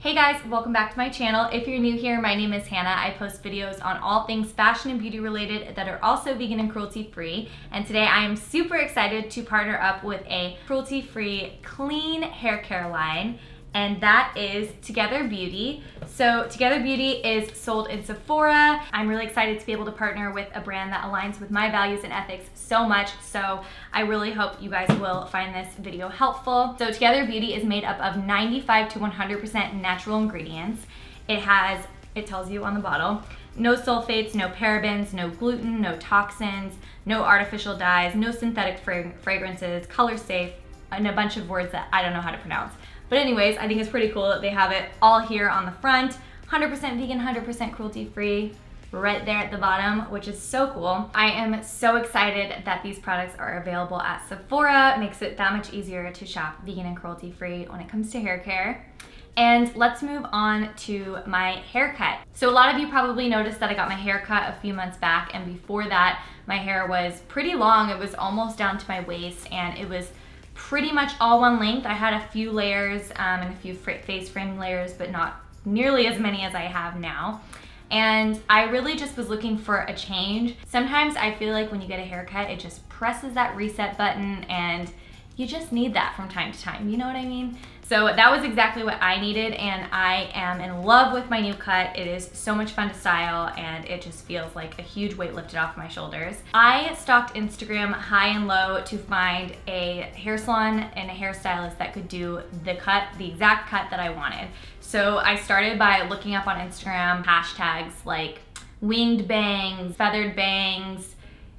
Hey guys, welcome back to my channel. If you're new here, my name is Hannah. I post videos on all things fashion and beauty related that are also vegan and cruelty-free. And today I am super excited to partner up with a cruelty-free clean hair care line, and that is Together Beauty. So Together Beauty is sold in Sephora. I'm really excited to be able to partner with a brand that aligns with my values and ethics so much, so I really hope you guys will find this video helpful. So Together Beauty is made up of 95 to 100% natural ingredients. It tells you on the bottle, no sulfates, no parabens, no gluten, no toxins, no artificial dyes, no synthetic fragrances, color safe, and a bunch of words that I don't know how to pronounce. But anyways, I think it's pretty cool that they have it all here on the front. 100% vegan, 100% cruelty-free, right there at the bottom, which is so cool. I am so excited that these products are available at Sephora. It makes it that much easier to shop vegan and cruelty-free when it comes to hair care. And let's move on to my haircut. So a lot of you probably noticed that I got my hair cut a few months back, and before that, my hair was pretty long. It was almost down to my waist, and it was pretty much all one length. I had a few layers and a few face frame layers, but not nearly as many as I have now. And I really just was looking for a change. Sometimes I feel like when you get a haircut, it just presses that reset button, and you just need that from time to time, you know what I mean? So that was exactly what I needed, and I am in love with my new cut. It is so much fun to style, and it just feels like a huge weight lifted off my shoulders. I stalked Instagram high and low to find a hair salon and a hairstylist that could do the exact cut that I wanted. So I started by looking up on Instagram hashtags like winged bangs, feathered bangs,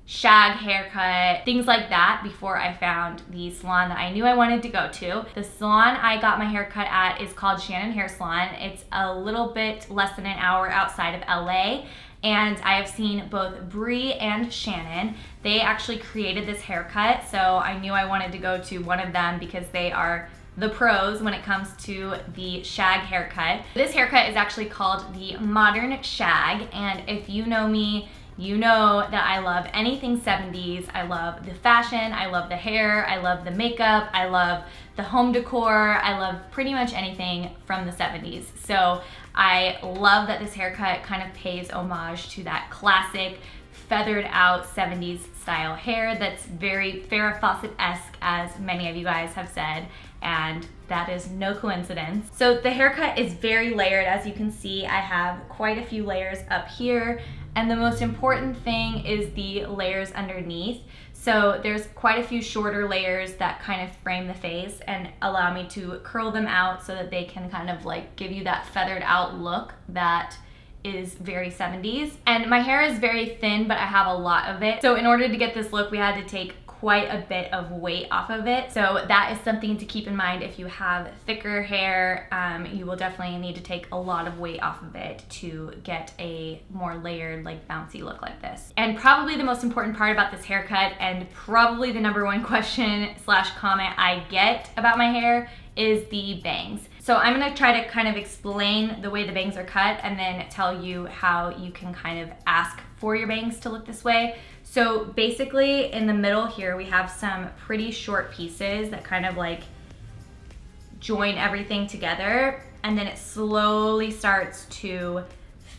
shag haircut, things like that before I found the salon that I knew I wanted to go to. The salon I got my hair cut at is called Shannon Hair Salon. It's a little bit less than an hour outside of LA, and I have seen both Bri and Shannon. They actually created this haircut, so I knew I wanted to go to one of them because they are the pros when it comes to the shag haircut. This haircut is actually called the Modern Shag, and if you know me, you know that I love anything 70s. I love the fashion, I love the hair, I love the makeup, I love the home decor, I love pretty much anything from the 70s. So I love that this haircut kind of pays homage to that classic feathered out 70s style hair that's very Farrah Fawcett-esque, as many of you guys have said, and that is no coincidence. So the haircut is very layered. As you can see, I have quite a few layers up here, and the most important thing is the layers underneath. So there's quite a few shorter layers that kind of frame the face and allow me to curl them out so that they can kind of like give you that feathered out look that is very 70s. And my hair is very thin, but I have a lot of it. So in order to get this look, we had to take quite a bit of weight off of it. So that is something to keep in mind. If you have thicker hair, you will definitely need to take a lot of weight off of it to get a more layered, like bouncy look like this. And probably the most important part about this haircut, and probably the #1 question / comment I get about my hair, is the bangs. So I'm gonna try to kind of explain the way the bangs are cut and then tell you how you can kind of ask for your bangs to look this way. So basically in the middle here, we have some pretty short pieces that kind of like join everything together, and then it slowly starts to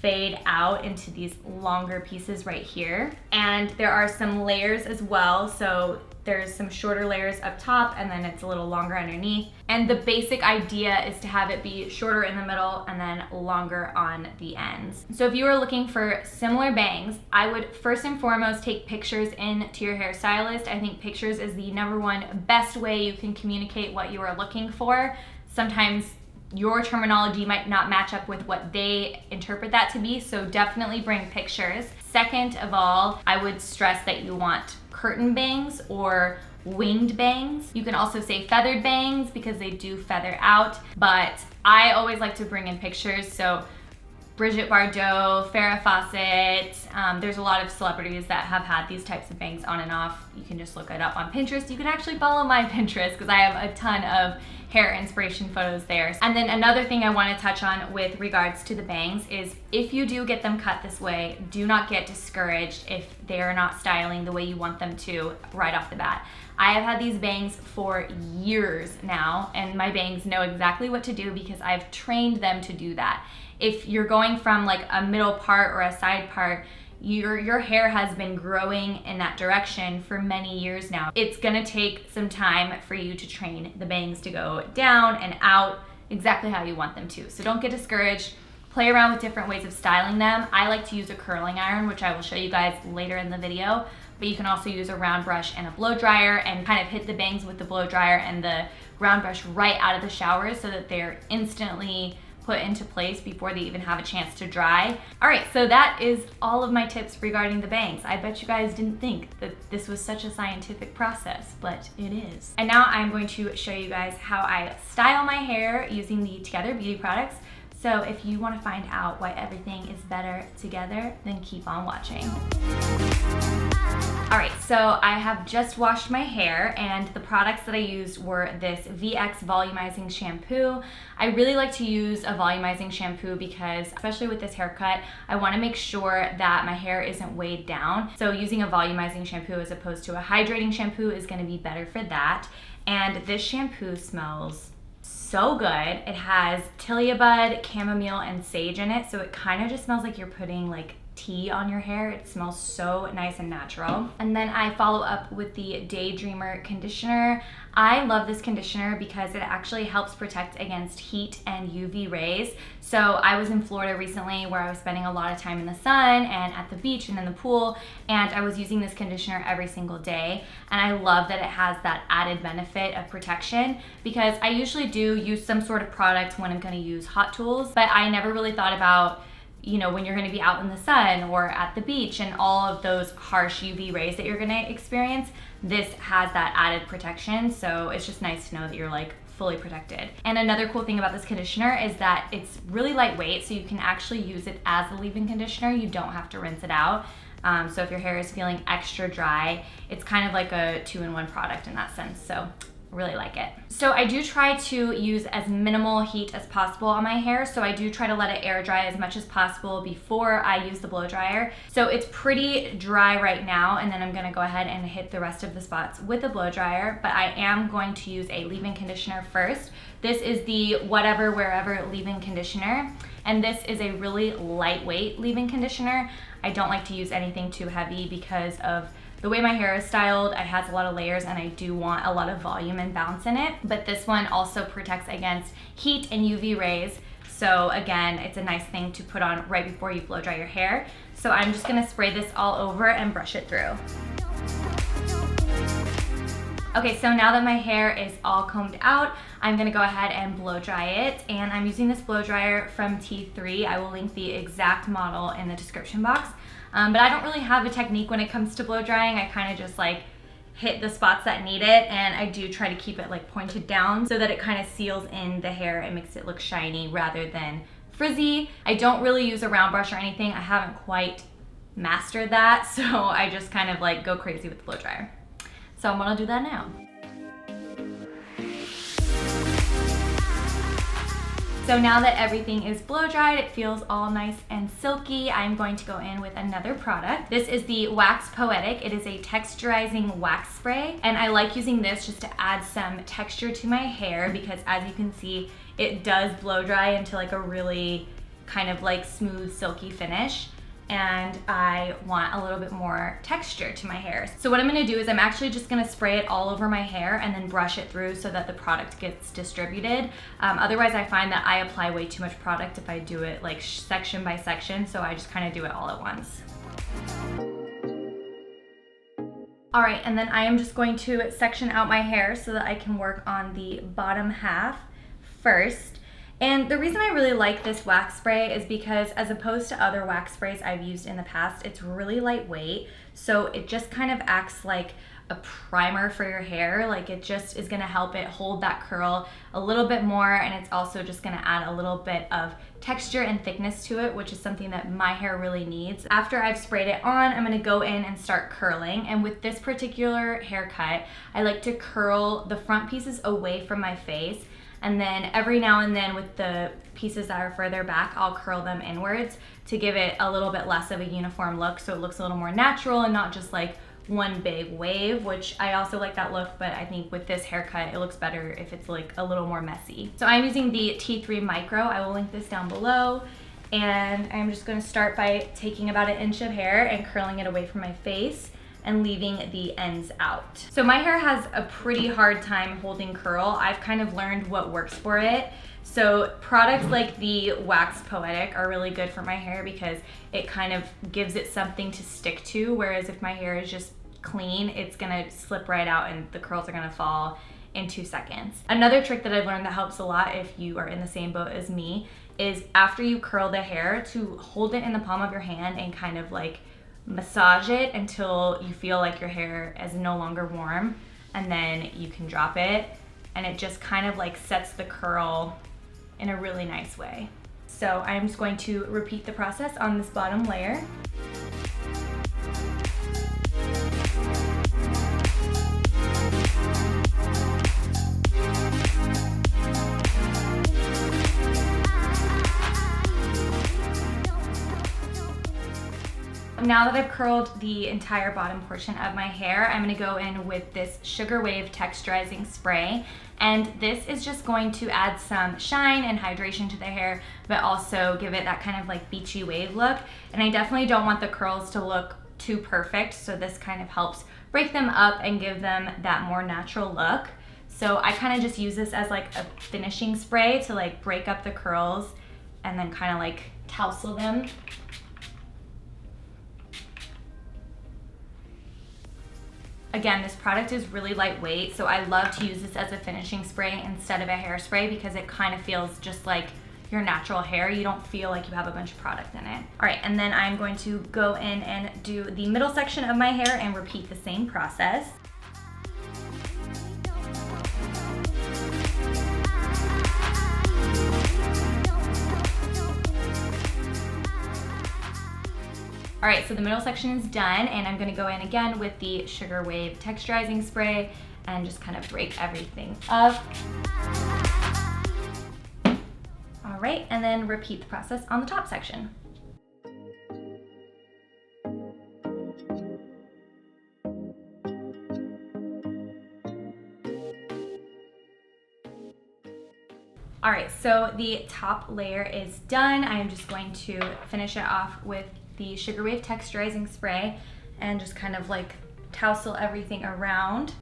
fade out into these longer pieces right here. And there are some layers as well. So there's some shorter layers up top, and then it's a little longer underneath. And the basic idea is to have it be shorter in the middle and then longer on the ends. So if you are looking for similar bangs, I would first and foremost take pictures in to your hairstylist. I think pictures is the #1 best way you can communicate what you are looking for. Sometimes your terminology might not match up with what they interpret that to be, so definitely bring pictures. Second of all, I would stress that you want curtain bangs or winged bangs. You can also say feathered bangs because they do feather out, but I always like to bring in pictures. So Brigitte Bardot, Farrah Fawcett, there's a lot of celebrities that have had these types of bangs on and off. You can just look it up on Pinterest. You can actually follow my Pinterest because I have a ton of hair inspiration photos there. And then another thing I want to touch on with regards to the bangs is if you do get them cut this way, do not get discouraged if they are not styling the way you want them to right off the bat. I have had these bangs for years now, and my bangs know exactly what to do because I've trained them to do that. If you're going from like a middle part or a side part, your hair has been growing in that direction for many years now. It's gonna take some time for you to train the bangs to go down and out exactly how you want them to. So don't get discouraged. Play around with different ways of styling them. I like to use a curling iron, which I will show you guys later in the video, but you can also use a round brush and a blow dryer and kind of hit the bangs with the blow dryer and the round brush right out of the shower so that they're instantly put into place before they even have a chance to dry. All right, so that is all of my tips regarding the bangs. I bet you guys didn't think that this was such a scientific process, but it is. And now I'm going to show you guys how I style my hair using the Together beauty products. So if you want to find out why everything is better together, then keep on watching. All right, so I have just washed my hair, and the products that I used were this VX volumizing shampoo. I really like to use a volumizing shampoo because, especially with this haircut, I want to make sure that my hair isn't weighed down. So using a volumizing shampoo as opposed to a hydrating shampoo is going to be better for that. And this shampoo smells so good. It has tilia bud, chamomile, and sage in it, so it kind of just smells like you're putting like tea on your hair. It smells so nice and natural. And then I follow up with the Daydreamer conditioner. I love this conditioner because it actually helps protect against heat and UV rays. So I was in Florida recently where I was spending a lot of time in the sun and at the beach and in the pool, and I was using this conditioner every single day. And I love that it has that added benefit of protection because I usually do use some sort of product when I'm gonna use hot tools, but I never really thought about, you know, when you're gonna be out in the sun or at the beach and all of those harsh UV rays that you're gonna experience, this has that added protection. So it's just nice to know that you're like fully protected. And another cool thing about this conditioner is that it's really lightweight, so you can actually use it as a leave-in conditioner. You don't have to rinse it out. So if your hair is feeling extra dry, it's kind of like a two-in-one product in that sense. So really like it. So I do try to use as minimal heat as possible on my hair. So I do try to let it air dry as much as possible before I use the blow dryer. So it's pretty dry right now, and then I'm gonna go ahead and hit the rest of the spots with the blow dryer, but I am going to use a leave-in conditioner first. This is the Whatever Wherever leave-in conditioner, and this is a really lightweight leave-in conditioner. I don't like to use anything too heavy because of the way my hair is styled. It has a lot of layers and I do want a lot of volume and bounce in it. But this one also protects against heat and UV rays. So again, it's a nice thing to put on right before you blow dry your hair. So I'm just gonna spray this all over and brush it through. Okay, so now that my hair is all combed out, I'm gonna go ahead and blow dry it. And I'm using this blow dryer from T3. I will link the exact model in the description box. But I don't really have a technique when it comes to blow drying. I kind of just like hit the spots that need it, and I do try to keep it like pointed down so that it kind of seals in the hair and makes it look shiny rather than frizzy. I don't really use a round brush or anything. I haven't quite mastered that, so I just kind of like go crazy with the blow dryer. So I'm gonna do that now. So now that everything is blow dried, it feels all nice and silky, I'm going to go in with another product. This is the Wax Poetic. It is a texturizing wax spray, and I like using this just to add some texture to my hair because, as you can see, it does blow dry into like a really kind of like smooth, silky finish. And I want a little bit more texture to my hair. So what I'm gonna do is I'm actually just gonna spray it all over my hair and then brush it through so that the product gets distributed. Otherwise I find that I apply way too much product if I do it like section by section, so I just kind of do it all at once. All right, and then I am just going to section out my hair so that I can work on the bottom half first. And the reason I really like this wax spray is because, as opposed to other wax sprays I've used in the past, it's really lightweight. So it just kind of acts like a primer for your hair. Like, it just is gonna help it hold that curl a little bit more, and it's also just gonna add a little bit of texture and thickness to it, which is something that my hair really needs. After I've sprayed it on, I'm gonna go in and start curling. And with this particular haircut, I like to curl the front pieces away from my face. And then every now and then with the pieces that are further back, I'll curl them inwards to give it a little bit less of a uniform look, so it looks a little more natural and not just like one big wave, which I also like that look, but I think with this haircut, it looks better if it's like a little more messy. So I'm using the T3 Micro. I will link this down below. And I'm just gonna start by taking about an inch of hair and curling it away from my face and leaving the ends out. So my hair has a pretty hard time holding curl. I've kind of learned what works for it. So products like the Wax Poetic are really good for my hair because it kind of gives it something to stick to, whereas if my hair is just clean, it's gonna slip right out and the curls are gonna fall in 2 seconds. Another trick that I've learned that helps a lot if you are in the same boat as me is after you curl the hair to hold it in the palm of your hand and kind of like massage it until you feel like your hair is no longer warm, and then you can drop it and it just kind of like sets the curl in a really nice way. So I'm just going to repeat the process on this bottom layer. Now that I've curled the entire bottom portion of my hair, I'm gonna go in with this Sugar Wave Texturizing Spray. And this is just going to add some shine and hydration to the hair, but also give it that kind of like beachy wave look. And I definitely don't want the curls to look too perfect, so this kind of helps break them up and give them that more natural look. So I kind of just use this as like a finishing spray to like break up the curls and then kind of like tousle them. Again, this product is really lightweight, so I love to use this as a finishing spray instead of a hairspray because it kind of feels just like your natural hair. You don't feel like you have a bunch of product in it. All right, and then I'm going to go in and do the middle section of my hair and repeat the same process. All right, so the middle section is done, and I'm gonna go in again with the Sugar Wave Texturizing Spray and just kind of break everything up. All right, and then repeat the process on the top section. All right, so the top layer is done. I am just going to finish it off with the Sugar Wave Texturizing Spray and just kind of like tousle everything around.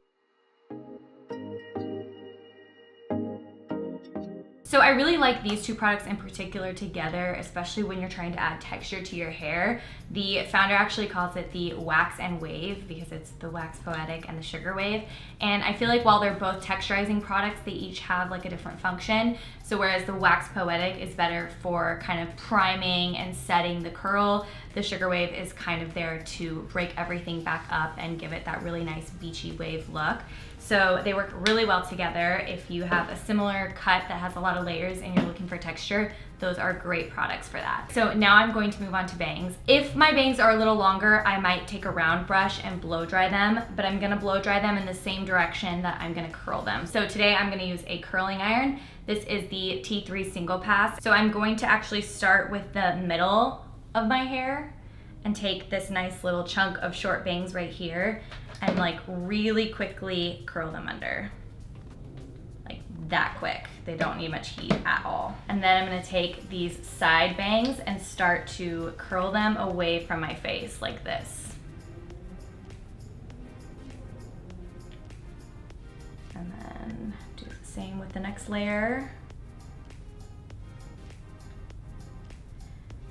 So I really like these two products in particular together, especially when you're trying to add texture to your hair. The founder actually calls it the Wax and Wave because it's the Wax Poetic and the Sugar Wave. And I feel like while they're both texturizing products, they each have like a different function. So whereas the Wax Poetic is better for kind of priming and setting the curl, the Sugar Wave is kind of there to break everything back up and give it that really nice beachy wave look. So they work really well together. If you have a similar cut that has a lot of layers and you're looking for texture, those are great products for that. So now I'm going to move on to bangs. If my bangs are a little longer, I might take a round brush and blow dry them, but I'm gonna blow dry them in the same direction that I'm gonna curl them. So today I'm gonna use a curling iron. This is the T3 Single Pass. So I'm going to actually start with the middle of my hair and take this nice little chunk of short bangs right here and like really quickly curl them under. Like that quick. They don't need much heat at all. And then I'm gonna take these side bangs and start to curl them away from my face like this. And then do the same with the next layer.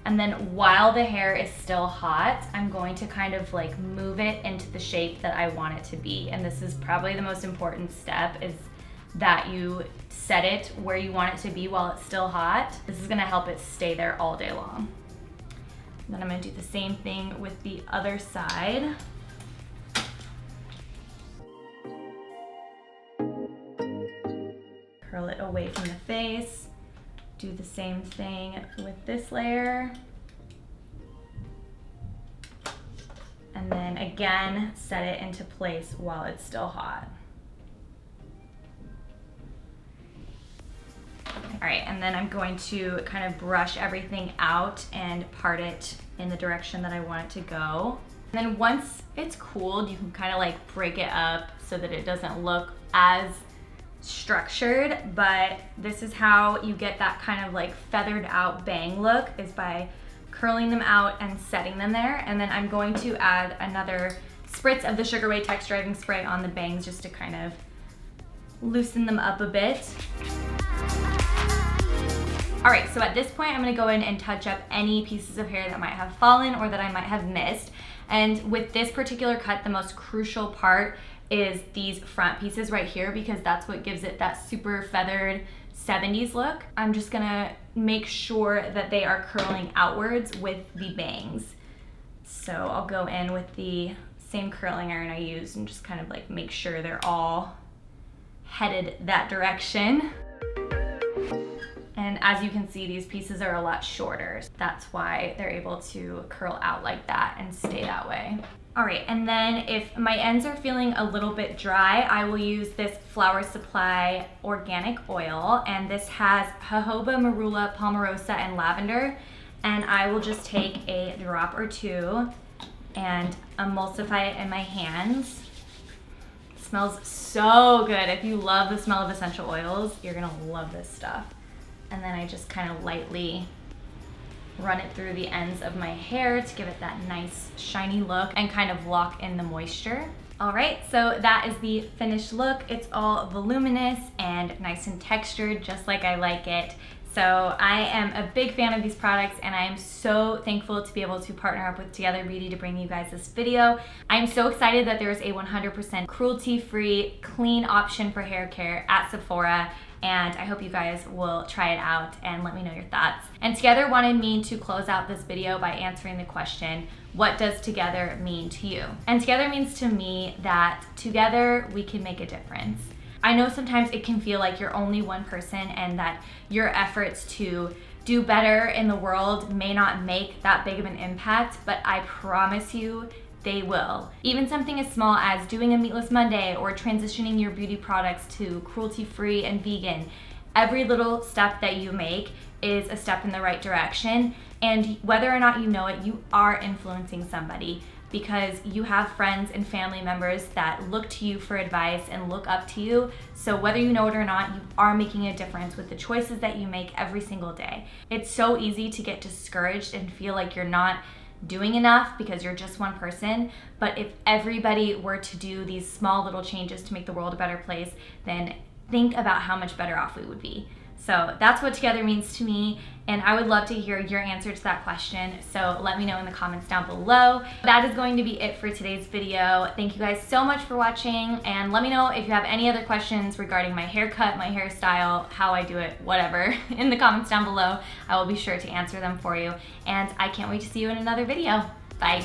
And then while the hair is still hot, I'm going to kind of like move it into the shape that I want it to be. And this is probably the most important step, is that you set it where you want it to be while it's still hot. This is gonna help it stay there all day long. And then I'm gonna do the same thing with the other side. Curl it away from the face. Do the same thing with this layer. And then again, set it into place while it's still hot. All right, and then I'm going to kind of brush everything out and part it in the direction that I want it to go. And then once it's cooled, you can kind of like break it up so that it doesn't look as structured, but this is how you get that kind of like feathered out bang look, is by curling them out and setting them there. And then I'm going to add another spritz of the Sugar Ray texturizing spray on the bangs just to kind of loosen them up a bit. All right, so at this point, I'm gonna go in and touch up any pieces of hair that might have fallen or that I might have missed. And with this particular cut, the most crucial part is these front pieces right here, because that's what gives it that super feathered 70s look. I'm just gonna make sure that they are curling outwards with the bangs. So I'll go in with the same curling iron I used and just kind of like make sure they're all headed that direction. And as you can see, these pieces are a lot shorter. That's why they're able to curl out like that and stay that way. All right, and then if my ends are feeling a little bit dry, I will use this Flower Supply organic oil, and this has jojoba, marula, palmarosa, and lavender. And I will just take a drop or two and emulsify it in my hands. It smells so good. If you love the smell of essential oils, you're gonna love this stuff. And then I just kind of lightly run it through the ends of my hair to give it that nice shiny look and kind of lock in the moisture. All right, so that is the finished look. It's all voluminous and nice and textured, just like I like it. So I am a big fan of these products, and I am so thankful to be able to partner up with Together Beauty to bring you guys this video. I'm so excited that there's a 100% cruelty-free, clean option for hair care at Sephora, and I hope you guys will try it out and let me know your thoughts. And Together wanted me to close out this video by answering the question, what does together mean to you? And together means to me that together we can make a difference. I know sometimes it can feel like you're only one person and that your efforts to do better in the world may not make that big of an impact, but I promise you they will. Even something as small as doing a Meatless Monday or transitioning your beauty products to cruelty-free and vegan. Every little step that you make is a step in the right direction, and whether or not you know it, you are influencing somebody, because you have friends and family members that look to you for advice and look up to you. So whether you know it or not, you are making a difference with the choices that you make every single day. It's so easy to get discouraged and feel like you're not doing enough because you're just one person. But if everybody were to do these small little changes to make the world a better place, then think about how much better off we would be. So that's what together means to me, and I would love to hear your answer to that question, so let me know in the comments down below. That is going to be it for today's video. Thank you guys so much for watching, and let me know if you have any other questions regarding my haircut, my hairstyle, how I do it, whatever, in the comments down below. I will be sure to answer them for you, and I can't wait to see you in another video. Bye.